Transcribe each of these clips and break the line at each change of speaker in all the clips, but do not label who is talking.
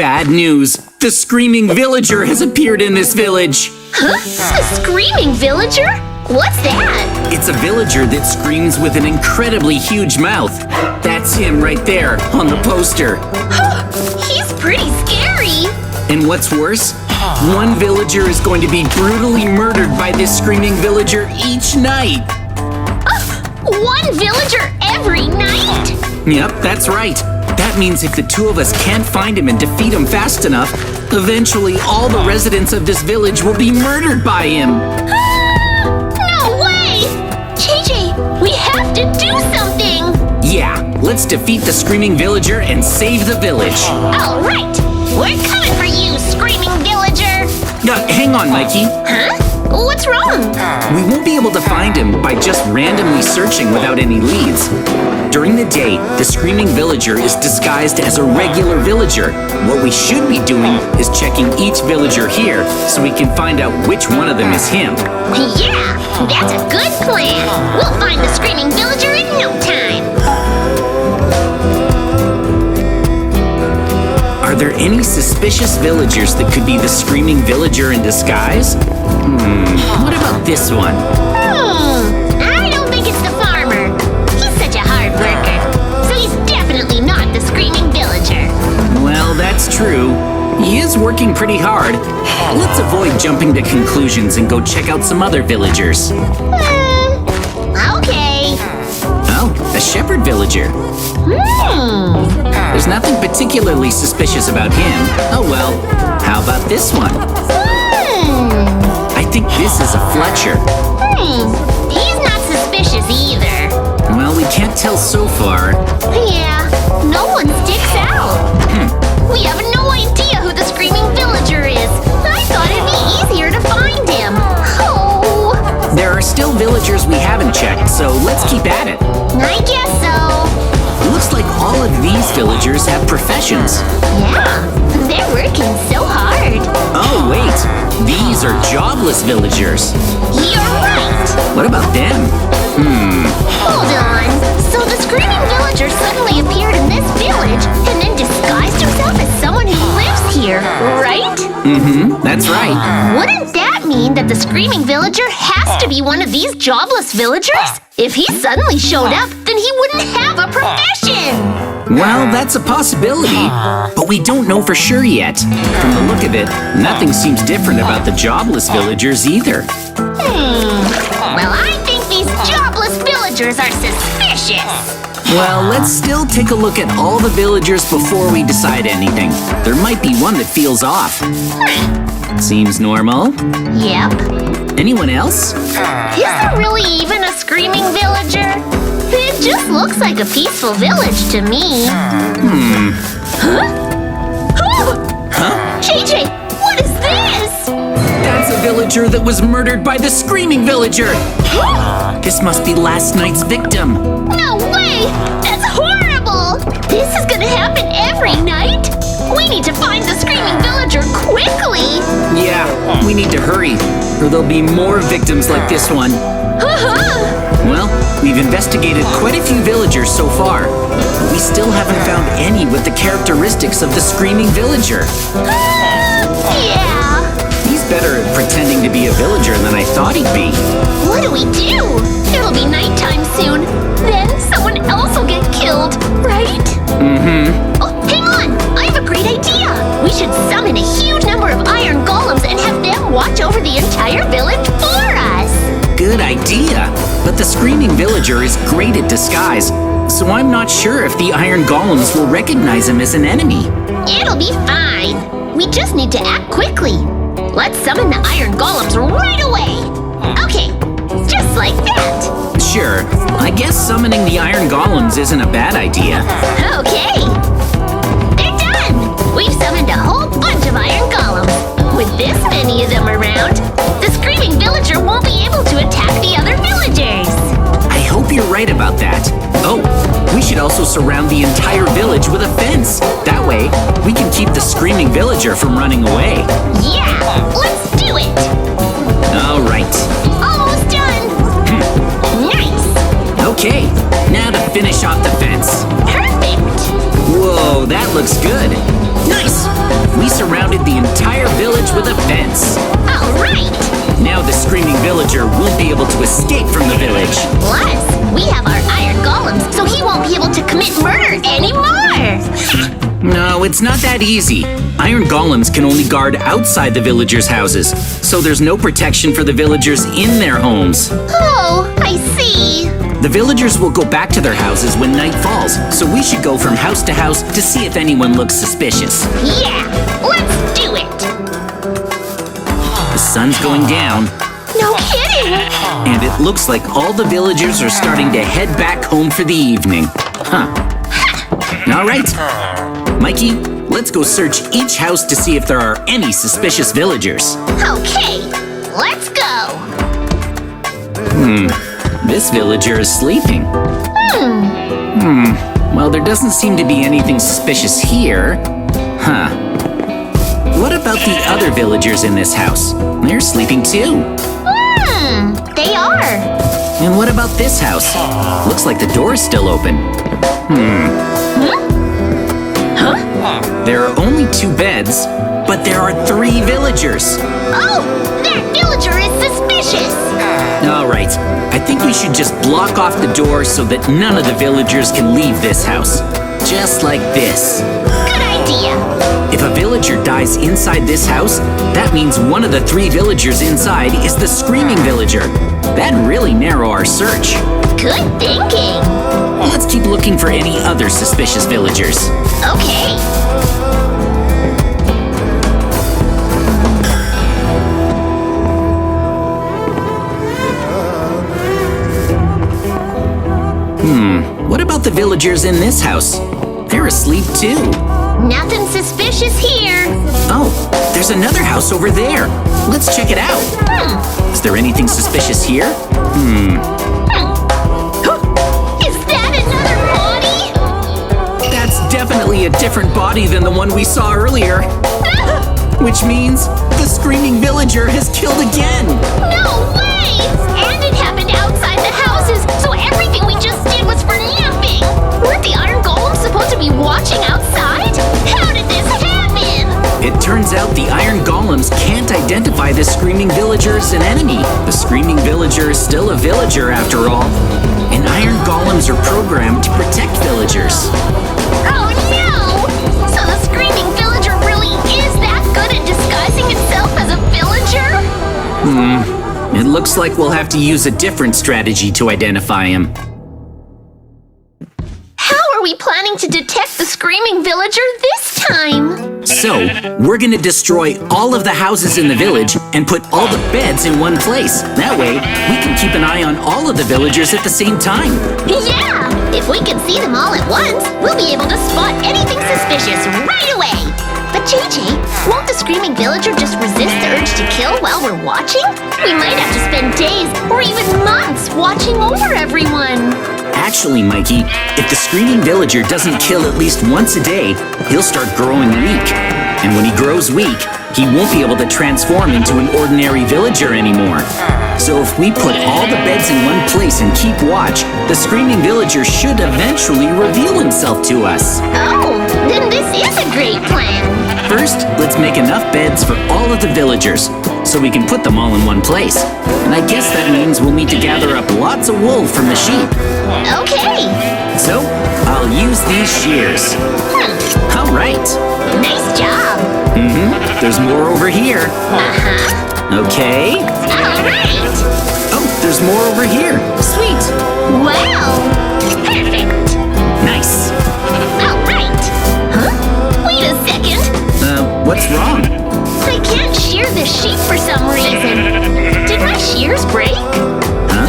Bad news! The Screaming Villager has appeared in this village!
Huh? A screaming villager? What's that?
It's a villager that screams with an incredibly huge mouth. That's him right there, on the poster.
He's pretty scary.
And what's worse? One villager is going to be brutally murdered by this Screaming Villager each night.
One villager every night?
Yep, that's right. That means if the two of us can't find him and defeat him fast enough, eventually all the residents of this village will be murdered by him.
No way! JJ, we have to do something!
Yeah, let's defeat the Screaming Villager and save the village.
All right, we're coming for you, Screaming Villager!
Hang on, Mikey.
Huh? What's wrong?
We won't be able to find him by just randomly searching without any leads. During the day, the Screaming Villager is disguised as a regular villager. What we should be doing is checking each villager here so we can find out which one of them is him.
Yeah, that's a good plan. We'll find the Screaming Villager in no time.
Are there any suspicious villagers that could be the Screaming Villager in disguise? What about this one?
I don't think it's the farmer. He's such a hard worker. So he's definitely not the Screaming Villager.
Well, that's true. He is working pretty hard. Let's avoid jumping to conclusions and go check out some other villagers.
Okay.
Oh, a shepherd villager. There's nothing particularly suspicious about him. Oh well, how about this one? I think this is a Fletcher.
He's not suspicious either.
Well, we can't tell so far.
Yeah, no one sticks out. We have no idea who the Screaming Villager is. I thought it'd be easier to find him. Oh.
There are still villagers we haven't checked, so let's keep at it.
I guess so.
Looks like all of these villagers have professions.
Yeah, they're working so hard.
Oh, wait. These are jobless villagers.
You're right.
What about them?
Hold on. So the Screaming Villager suddenly appeared in this village and then disguised himself as someone who lives here, right?
That's right.
Wouldn't that mean that the Screaming Villager has to be one of these jobless villagers? If he suddenly showed up, then he wouldn't have a profession!
Well, that's a possibility, but we don't know for sure yet. From the look of it, nothing seems different about the jobless villagers either.
Well, I think these jobless villagers are suspicious!
Well, let's still take a look at all the villagers before we decide anything. There might be one that feels off. Seems normal.
Yep.
Anyone else?
Is there really even a Screaming Villager? It just looks like a peaceful village to me. JJ, what is this?
That's a villager that was murdered by the Screaming Villager. This must be last night's victim.
No way! That's horrible! This is gonna happen every night? We need to find the Screaming Villager quickly!
Yeah, we need to hurry, or there'll be more victims like this one. Well, we've investigated quite a few villagers so far, but we still haven't found any with the characteristics of the Screaming Villager.
Yeah.
He's better at pretending to be a villager than I thought he'd be.
What do we do? It'll be nighttime soon. Then someone else will get killed, right? Oh, hang on! I have a great idea! We should summon a huge number of iron golems and have them watch over the entire village for us!
Good idea! But the Screaming Villager is great at disguise, so I'm not sure if the iron golems will recognize him as an enemy.
It'll be fine. We just need to act quickly. Let's summon the iron golems right away. Okay, just like that.
Sure, I guess summoning the iron golems isn't a bad idea.
Okay. They're done. We've summoned a whole bunch of iron golems. With this many of them around, the Screaming Villager won't be able to attack the other villagers.
I hope you're right about that. Oh, we should also surround the entire village with a fence. That way, we can keep the Screaming Villager from running away.
Yeah, let's do it.
All right.
Almost done. Nice.
Okay, now to finish off the fence.
Perfect.
Whoa, that looks good. Nice. surrounded the entire village with a fence.
All right.
Now the screaming villager won't be able to escape from the village.
Plus, we have our iron golems, so he won't be able to commit murder anymore.
No, it's not that easy. Iron golems can only guard outside the villagers' houses, so there's no protection for the villagers in their homes.
Oh, I see.
The villagers will go back to their houses when night falls, so we should go from house to house to see if anyone looks suspicious.
Yeah, let's do it.
The sun's going down,
No kidding.
and it looks like all the villagers are starting to head back home for the evening. Huh. All right. Mikey, let's go search each house to see if there are any suspicious villagers.
Okay, let's go.
This villager is sleeping. Well, there doesn't seem to be anything suspicious here. Huh. What about the other villagers in this house? They're sleeping too.
They are.
And what about this house? Looks like the door is still open. There are only 2 beds, but there are 3 villagers.
Oh, that villager is suspicious.
All right, I think we should just block off the door so that none of the villagers can leave this house. Just like this.
Good idea.
If a villager dies inside this house, that means one of the 3 villagers inside is the screaming villager. That'd really narrow our search.
Good thinking.
Let's keep looking for any other suspicious villagers.
Okay.
What about the villagers in this house? They're asleep too.
Nothing suspicious here.
Oh, there's another house over there. Let's check it out. Is there anything suspicious here?
Is that another body?
That's definitely a different body than the one we saw earlier. Which means the screaming villager has killed again.
No way! And it happened outside the houses, so everything we just did was for nothing. Weren't the iron golems supposed to be watching outside? How did this happen?
It turns out the iron golems can't identify the screaming villager as an enemy. The screaming villager is still a villager after all. And iron golems are programmed to protect villagers.
Oh no! So the screaming villager really is that good at disguising itself as a villager?
It looks like we'll have to use a different strategy to identify him.
How are we planning to detect the screaming villager this time?
So, we're gonna destroy all of the houses in the village and put all the beds in one place. That way, we can keep an eye on all of the villagers at the same time.
Yeah! If we can see them all at once, we'll be able to spot anything suspicious right away. But JJ, won't the screaming villager just resist the urge to kill while we're watching? We might have to spend days or even months watching over everyone.
Actually, Mikey, if the screaming villager doesn't kill at least once a day, he'll start growing weak. And when he grows weak, he won't be able to transform into an ordinary villager anymore. So if we put all the beds in one place and keep watch, the screaming villager should eventually reveal himself to us.
Oh, then this is a great plan.
First, let's make enough beds for all of the villagers, so we can put them all in one place. And I guess that means we'll need to gather up lots of wool from the sheep.
Okay.
So, I'll use these shears. All right.
Nice job.
There's more over here.
Uh-huh.
Okay.
All right.
Oh, there's more over here. Sweet.
Wow. Perfect.
Nice.
All right. Huh? Wait a second.
What's wrong?
I can't shear the sheep for some reason. Did my shears break?
Huh?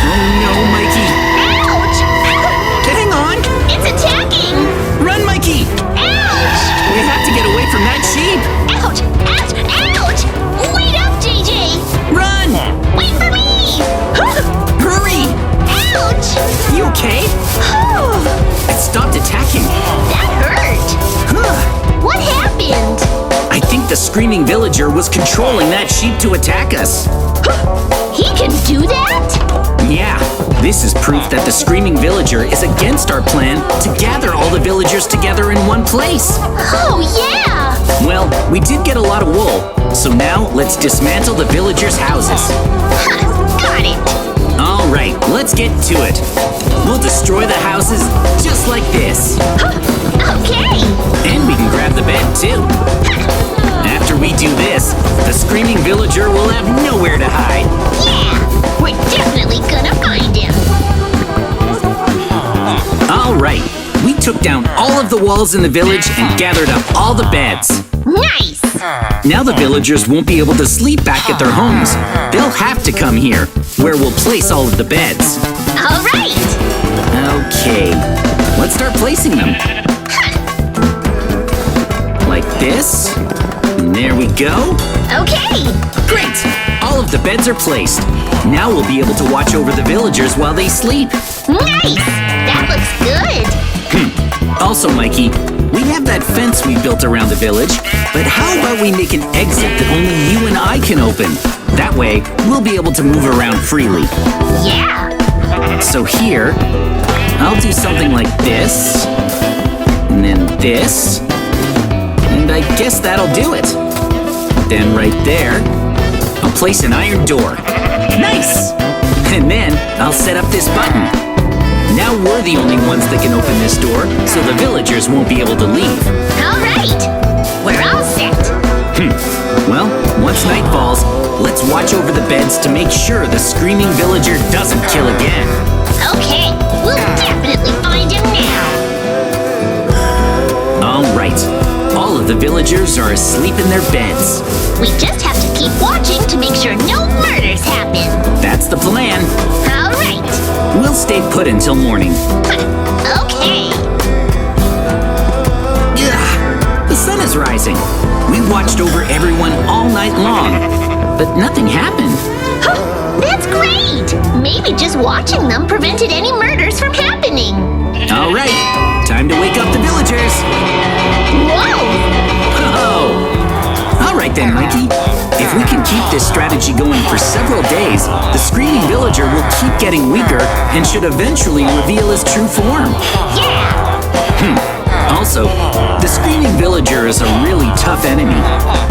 Oh no, Mikey.
Ouch!
Hang on.
It's attacking!
Run, Mikey.
Ouch!
We have to get away from that sheep.
Ouch! Ouch! Ouch! Wait up, JJ!
Run.
Wait for me!
Hurry.
Ouch!
You okay? It stopped attacking.
That hurt!
Huh.
What happened?
screaming villager was controlling that sheep to attack us.
He can do that?
Yeah, this is proof that the screaming villager is against our plan to gather all the villagers together in one place.
Oh, yeah!
Well, we did get a lot of wool, so now let's dismantle the villagers' houses.
Huh, got it.
All right, let's get to it. We'll destroy the houses just like this.
Okay.
And we can grab the bed, too. After we do this, the screaming villager will have nowhere to hide.
Yeah, we're definitely gonna find him.
All right, we took down all of the walls in the village and gathered up all the beds.
Nice.
Now the villagers won't be able to sleep back at their homes. They'll have to come here, where we'll place all of the beds.
All right.
Okay, let's start placing them. Like this. And there we go.
Okay.
Great! All of the beds are placed. Now we'll be able to watch over the villagers while they sleep.
Nice. That looks good.
Also, Mikey, we have that fence we built around the village, but how about we make an exit that only you and I can open? That way, we'll be able to move around freely.
Yeah.
So here, I'll do something like this, and then this, and I guess that'll do it. Then right there, I'll place an iron door. Nice! And then I'll set up this button. Now we're the only ones that can open this door, so the villagers won't be able to leave.
All right. We're all set.
Well, once night falls, let's watch over the beds to make sure the screaming villager doesn't kill again.
Okay. We'll definitely find him now.
All right. All of the villagers are asleep in their beds.
We just have to keep watching to make sure no murders happen.
That's the plan.
All right.
We'll stay put until morning.
Okay.
Ugh, the sun is rising. We watched over everyone all night long, but nothing happened.
That's great. Maybe just watching them prevented any murders from happening.
All right, time to wake up the villagers.
Whoa.
Oh! All right then, Mikey. If we can keep this strategy going for several days, the screaming villager will keep getting weaker and should eventually reveal his true form.
Yeah.
Also, the screaming villager is a really tough enemy,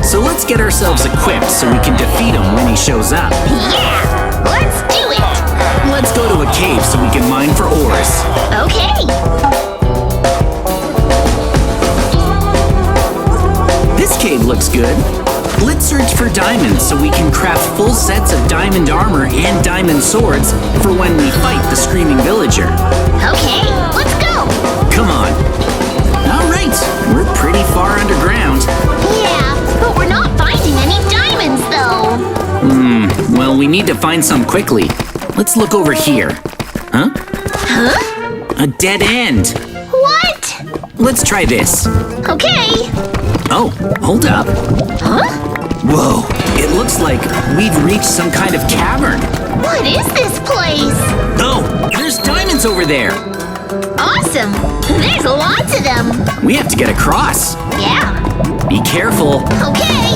so let's get ourselves equipped so we can defeat him when he shows up.
Yeah. Let's do it.
Let's go to a cave so we can mine for ores.
Okay.
This cave looks good. Let's search for diamonds so we can craft full sets of diamond armor and diamond swords for when we fight the screaming villager.
Okay. Let's go.
Come on. All right, we're pretty far underground.
Yeah, but we're not finding any diamonds, though.
Well, we need to find some quickly. Let's look over here. Huh?
Huh?
A dead end.
What?
Let's try this.
Okay.
Oh, hold up.
Huh?
Whoa, it looks like we've reached some kind of cavern.
What is this place?
Oh, there's diamonds over there.
Awesome. There's lots of them.
We have to get across.
Yeah.
Be careful.
Okay.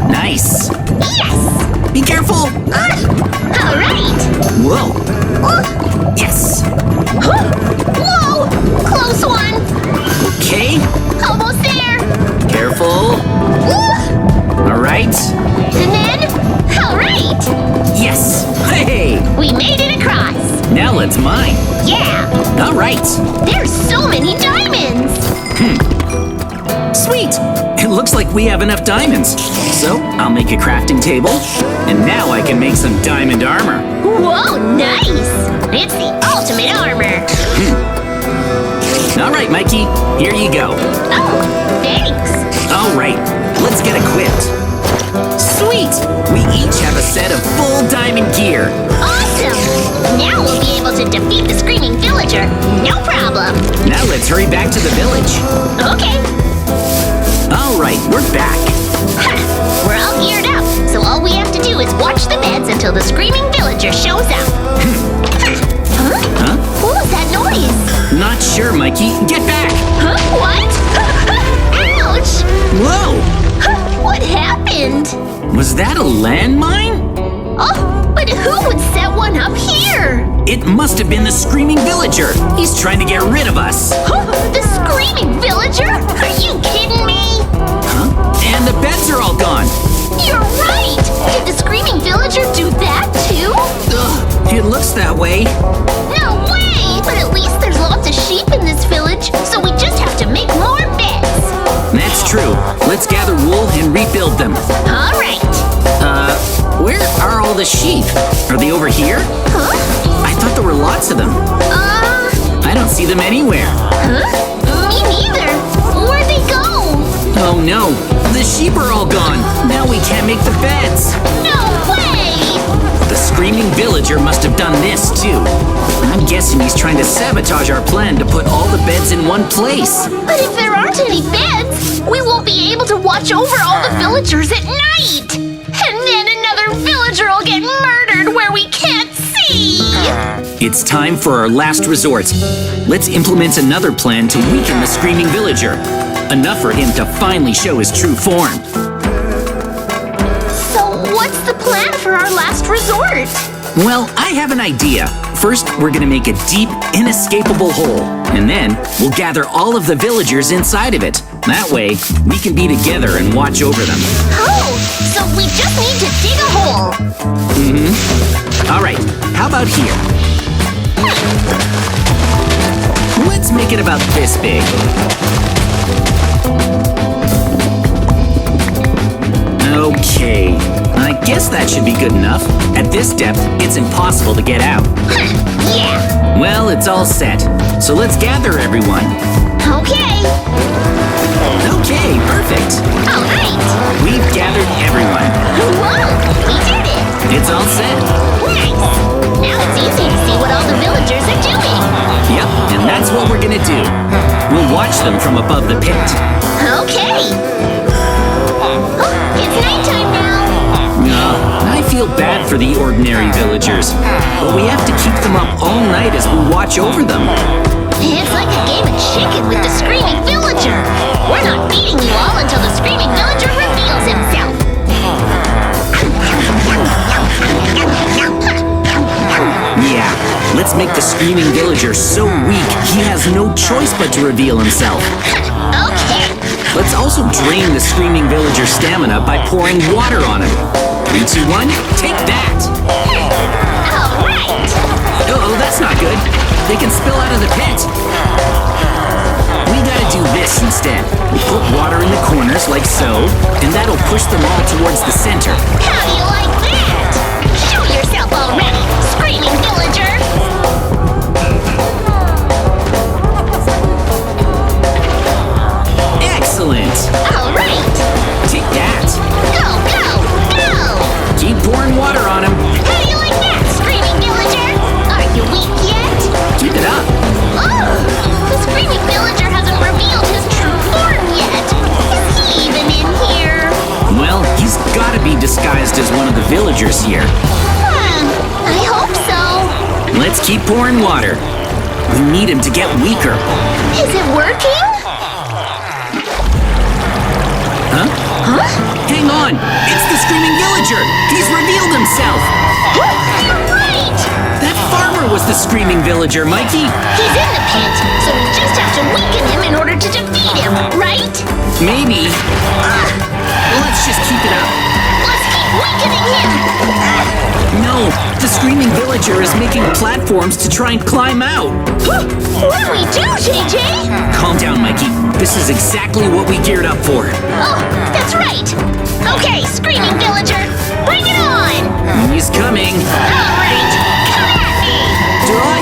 Nice.
Yes.
Be careful.
All right.
Whoa. Yes.
Whoa. Close one.
Okay.
Almost there.
Careful. All right.
And then, all right.
Yes. Hey.
We made it across.
Now let's mine.
Yeah.
All right.
There's so many diamonds.
Sweet. It looks like we have enough diamonds. So I'll make a crafting table, and now I can make some diamond armor.
Whoa, nice. It's the ultimate armor.
All right, Mikey. Here you go.
Oh, thanks.
All right. Let's get equipped. Sweet. We each have a set of full diamond gear.
Awesome. Now we'll be able to defeat the screaming villager. No problem.
Now let's hurry back to the village.
Okay.
All right, we're back.
We're all geared up, so all we have to do is watch the beds until the screaming villager shows up. Huh? What was that noise?
Not sure, Mikey. Get back.
Huh? What? Ouch!
Whoa.
What happened?
Was that a landmine?
Oh, but who would set one up here?
It must have been the Screaming Villager. He's trying to get rid of us.
Huh? The Screaming Villager? Are you kidding me?
Huh? And the beds are all gone.
You're right! Did the Screaming Villager do that too?
Ugh, it looks that way.
No way! But at least there's lots of sheep in this village, so we just have to make more beds.
That's true. Let's gather wool and rebuild them.
All right.
Where are all the sheep? Are they over here?
Huh?
I thought there were lots of them. I don't see them anywhere.
Huh? Me neither. Where'd they go?
Oh no, the sheep are all gone. Now we can't make the beds.
No way!
The Screaming Villager must have done this too. I'm guessing he's trying to sabotage our plan to put all the beds in one place.
But if there aren't any beds, we won't be able to watch over all the villagers at night. And then another villager will get murdered where we can't see.
It's time for our last resort. Let's implement another plan to weaken the Screaming Villager. Enough for him to finally show his true form.
So what's the plan for our last resort?
Well, I have an idea. First, we're gonna make a deep, inescapable hole. And then, we'll gather all of the villagers inside of it. That way, we can be together and watch over them.
Oh, so we just need to dig a hole.
All right, how about here? Let's make it about this big. Okay, I guess that should be good enough. At this depth, it's impossible to get out.
Yeah.
Well, it's all set. So let's gather everyone.
Okay.
Okay, perfect.
All right.
We've gathered everyone.
Whoa, we did it.
It's all set.
Nice. Now it's easy to see what all the villagers are doing.
Yep, and that's what we're gonna do. We'll watch them from above the pit.
Okay. Oh, it's nighttime now.
I feel bad for the ordinary villagers, but we have to keep them up all night as we watch over them.
It's like a game of chicken with the Screaming Villager. We're not beating you all until the Screaming Villager reveals himself.
Yeah, let's make the Screaming Villager so weak he has no choice but to reveal himself.
Okay.
Let's also drain the Screaming Villager's stamina by pouring water on him. 3, 2, 1, take that!
All right.
Uh-oh, that's not good. They can spill out of the pit. We gotta do this instead. We put water in the corners like so, and that'll push them all towards the center.
How do you like that? Show yourself already, Screaming Villager.
Excellent!
All right.
Take that!
Go, go, go.
Keep pouring water on him.
How do you like that, Screaming Villager? Are you weak yet?
Keep it up.
Oh, the Screaming Villager hasn't revealed his true form yet. Is he even in here?
Well, he's gotta be disguised as one of the villagers here.
I hope so.
Let's keep pouring water. We need him to get weaker.
Is it working? Huh?
Hang on! It's the Screaming Villager! He's revealed himself!
You're right.
That farmer was the Screaming Villager, Mikey!
He's in the pit, so we just have to weaken him in order to defeat him, right?
Maybe. Let's just keep it up.
Let's keep weakening him.
No, the Screaming Villager is making platforms to try and climb out.
What do we do, JJ?
Calm down, Mikey. This is exactly what we geared up for.
Oh, that's right. Okay, Screaming Villager, bring it on.
He's coming.
All right, come at me.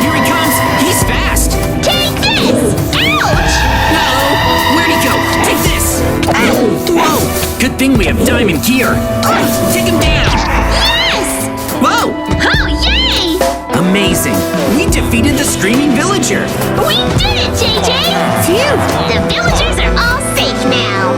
Here he comes. He's fast.
Take this. Ouch.
No, where'd he go? Take this. Whoa, good thing we have diamond gear. Take him down.
Yes.
Whoa,
Oh, yay.
amazing. We defeated the Screaming Villager.
We did it, JJ. Phew, the villagers are all safe now.